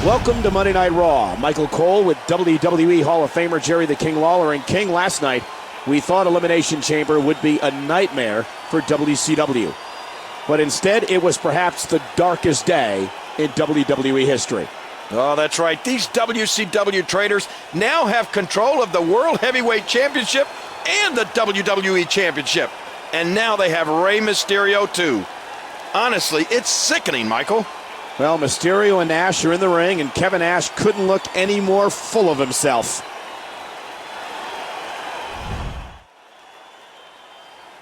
Welcome to Monday Night Raw. Michael Cole with WWE Hall of Famer Jerry the King Lawler. And King, last night, we thought Elimination Chamber would be a nightmare for WCW. But instead, it was perhaps the darkest day in WWE history. Oh, that's right. These WCW traders now have control of the World Heavyweight Championship and the WWE Championship. And now they have Rey Mysterio, too. Honestly, it's sickening, Michael. Well, Mysterio and Nash are in the ring, and Kevin Nash couldn't look any more full of himself.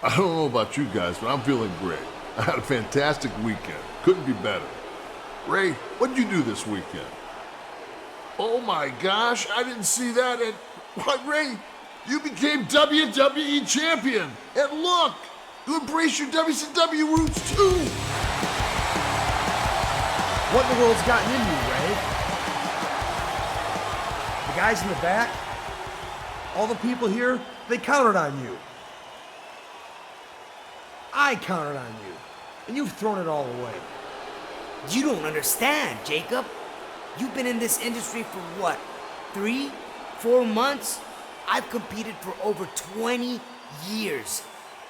I don't know about you guys, but I'm feeling great. I had a fantastic weekend. Couldn't be better. Ray, what did you do this weekend? Oh my gosh, I didn't see that. And why, Ray, you became WWE champion. And look, you embrace your WCW roots too. What in the world's gotten into you, Ray? The guys in the back? All the people here, they counted on you. I counted on you, and you've thrown it all away. You don't understand, Jacob. You've been in this industry for what, 3, 4 months? I've competed for over 20 years,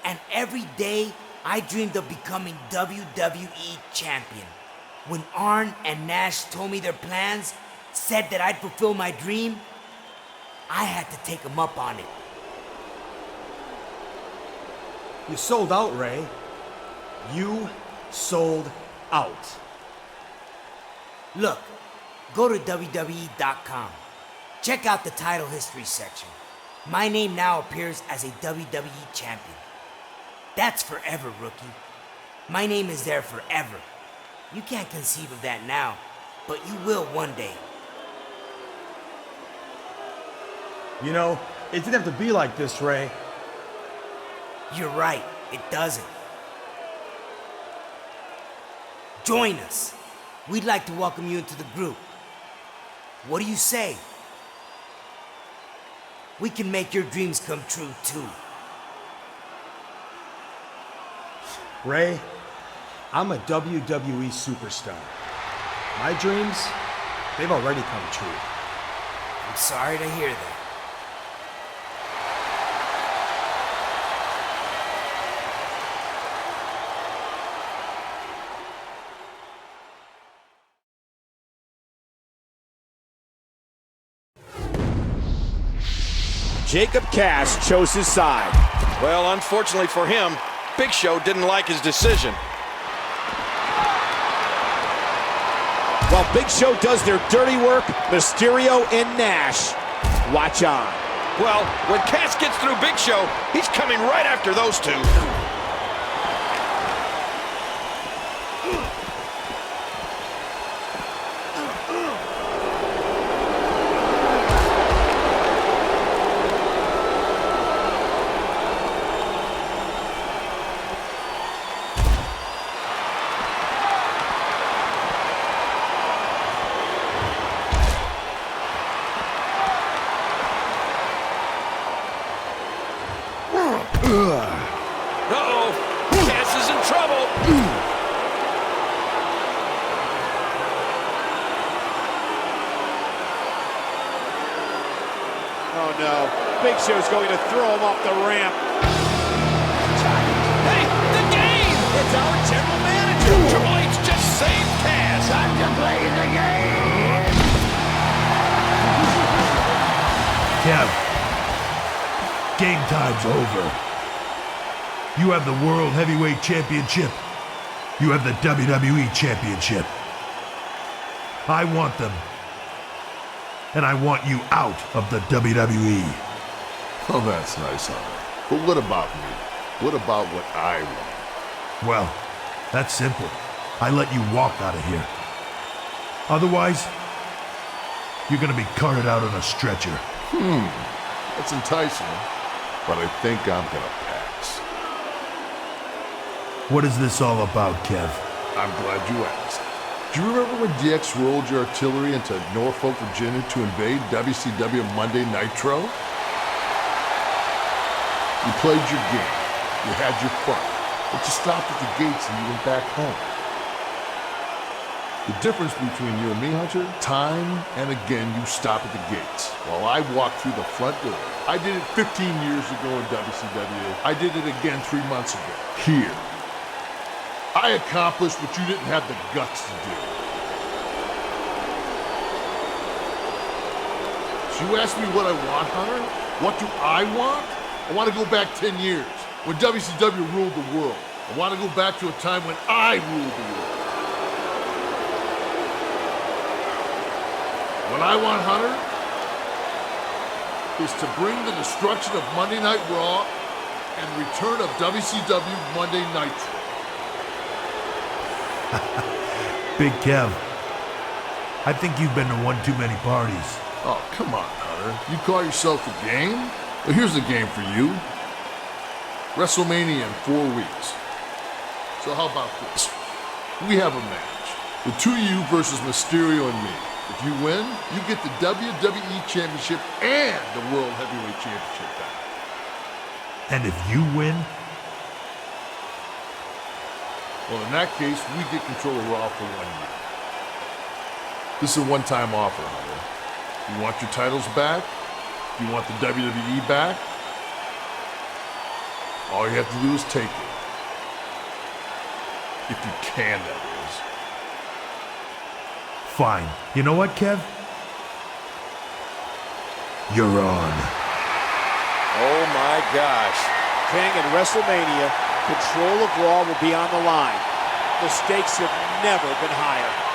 and every day I dreamed of becoming WWE champion. When Arn and Nash told me their plans, said that I'd fulfill my dream, I had to take them up on it. You sold out, Ray. You sold out. Look, go to WWE.com. Check out the title history section. My name now appears as a WWE champion. That's forever, rookie. My name is there forever. You can't conceive of that now, but you will one day. You know, it didn't have to be like this, Ray. You're right, it doesn't. Join us. We'd like to welcome you into the group. What do you say? We can make your dreams come true, too. Ray, I'm a WWE superstar. My dreams, they've already come true. I'm sorry to hear that. Jacob Cash chose his side. Well, unfortunately for him, Big Show didn't like his decision. While Big Show does their dirty work, Mysterio and Nash watch on. Well, when Cass gets through Big Show, he's coming right after those two. Uh-oh, Cass is in trouble. Oh no, Big Show's going to throw him off the ramp. Hey, the game! It's our general manager. Triple H just saved Cass. Time to play the game! Kev, game time's over. You have the World Heavyweight Championship. You have the WWE Championship. I want them. And I want you out of the WWE. Oh, that's nice of you. But what about me? What about what I want? Well, that's simple. I let you walk out of here. Otherwise, you're gonna be carted out on a stretcher. That's enticing, but I think I'm gonna pass. What is this all about, Kev? I'm glad you asked. Do you remember when DX rolled your artillery into Norfolk, Virginia to invade WCW Monday Nitro? You played your game, you had your fun, but you stopped at the gates and you went back home. The difference between you and me, Hunter, time and again you stop at the gates, while I walk through the front door. I did it 15 years ago in WCW. I did it again 3 months ago, here. I accomplished what you didn't have the guts to do. So you ask me what I want, Hunter? What do I want? I want to go back 10 years, when WCW ruled the world. I want to go back to a time when I ruled the world. What I want, Hunter, is to bring the destruction of Monday Night Raw and return of WCW Monday Nitro. Big Kev, I think you've been to one too many parties. Oh, come on, Hunter. You call yourself a game? Well, here's the game for you. WrestleMania in 4 weeks. So how about this? We have a match. The two of you versus Mysterio and me. If you win, you get the WWE Championship and the World Heavyweight Championship back. And if you win? Well, in that case, we get control of Raw for 1 year. This is a one-time offer, Hunter. You want your titles back? You want the WWE back? All you have to do is take it. If you can, that is. Fine. You know what, Kev? You're on. Oh my gosh. King at WrestleMania, control of Raw will be on the line. The stakes have never been higher.